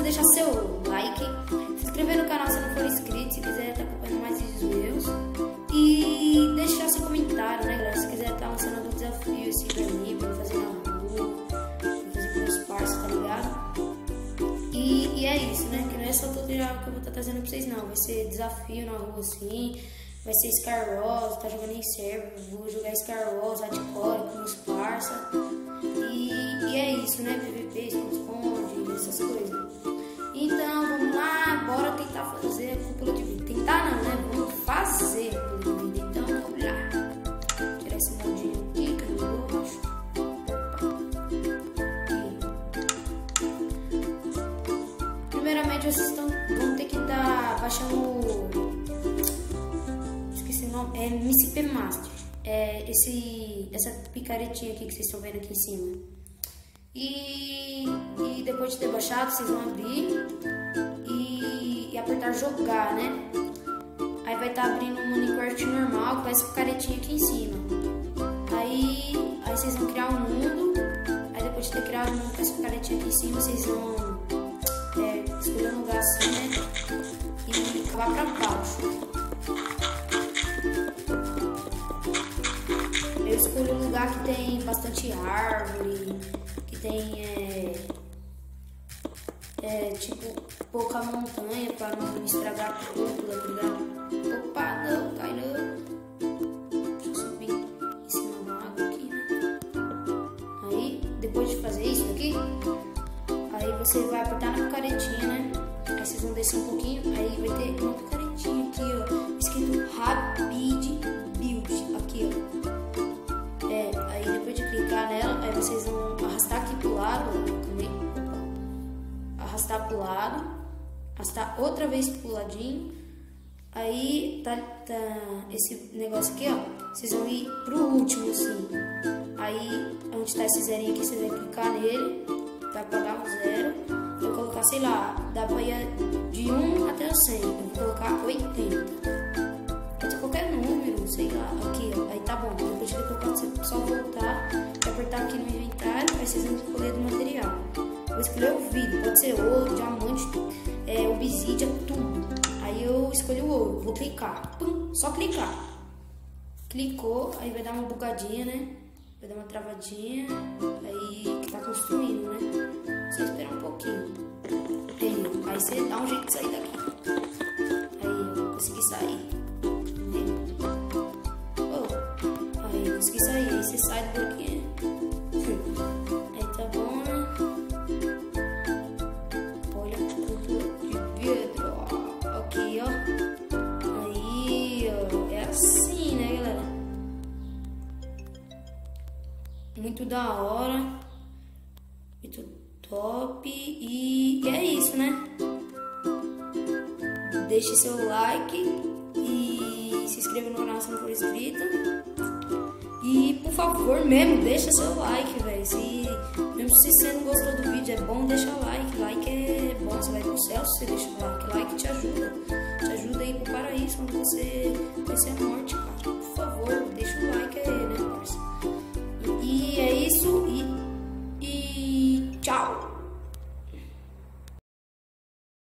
deixar seu like, se inscrever no canal se não for inscrito, se quiser estar acompanhando mais vídeos meus. E deixar seu comentário, né, galera? Se quiser estar lançando algum desafio assim pra mim, pra fazer na rua, pra fazer com meus parceiros, tá ligado? E é isso, né? Que não é só tutorial que eu vou estar trazendo pra vocês, não. Vai ser desafio na rua, assim. Vai ser Skywars, tá jogando em server. Vou jogar Skywars, hardcore com meus parceiros. E é isso, né? PVP, esconde, essas coisas. Então, vamos lá. Bora tentar fazer a cúpula de vida. Tentar não, né? Vamos fazer a cúpula de vida. Então, vamos lá. Tirar esse moldinho aqui, que eu não gosto. Primeiramente, vocês vão ter que estar baixando, esqueci o nome, é MCP Master, essa picaretinha aqui que vocês estão vendo aqui em cima. E depois de ter baixado, vocês vão abrir e apertar jogar, né? Aí vai estar abrindo um Minecraft normal com essa picaretinha aqui em cima. Aí vocês vão criar um mundo. Aí depois de ter criado um mundo com essa picaretinha aqui em cima, vocês vão escolher um lugar assim, né? E cavar pra baixo. Eu escolho um lugar que tem bastante árvore, que tem tipo pouca montanha pra não estragar a cúpula, tá ligado? Opa, não, cai não. Deixa eu subir em cima da água aqui, né? Aí, depois de fazer isso aqui, aí você vai apertar na picaretinha, né? Aí vocês vão descer um pouquinho, aí vai ter uma picaretinha aqui, ó, escrito Rapid Build, aqui, ó. Aí depois de clicar nela, aí vocês vão arrastar aqui pro lado, também. Arrastar pro lado, arrastar outra vez pro ladinho. Aí tá esse negócio aqui, ó. Vocês vão ir pro último, assim. Aí, onde tá esse zerinho aqui, vocês vão clicar nele. Vai apagar o 0, eu vou colocar, sei lá, dá pra ir de 1 até o 100, eu vou colocar 80, pode ser qualquer número, sei lá, aqui, ó, aí tá bom, depois de colocar, você só voltar e apertar aqui no inventário, aí vocês vão escolher do material, vou escolher o vidro, pode ser ouro, diamante, obsidian, tudo, aí eu escolhi o ouro, vou clicar, pum, só clicar, clicou, aí vai dar uma bugadinha, né? Vai dar uma travadinha, aí que tá construindo, né? Só esperar um pouquinho. Aí você dá um jeito de sair daqui. Aí eu consegui sair. Aí eu consegui sair. Aí você sai do bloquinho. Aí tá bom, né? Olha a cúpula de vidro, ó. Aqui, ó. Aí, ó. É assim, né, galera? Muito da hora, muito top e é isso, né? Deixe seu like e se inscreva no canal se não for inscrito. E por favor mesmo, deixa seu like, velho. Mesmo se você não gostou do vídeo, é bom deixar like. Like é bom, você vai pro céu se você deixa o like. Like te ajuda. Te ajuda a ir pro paraíso quando você conhecer a morte, cara. Por favor, deixa o like aí, né, parça?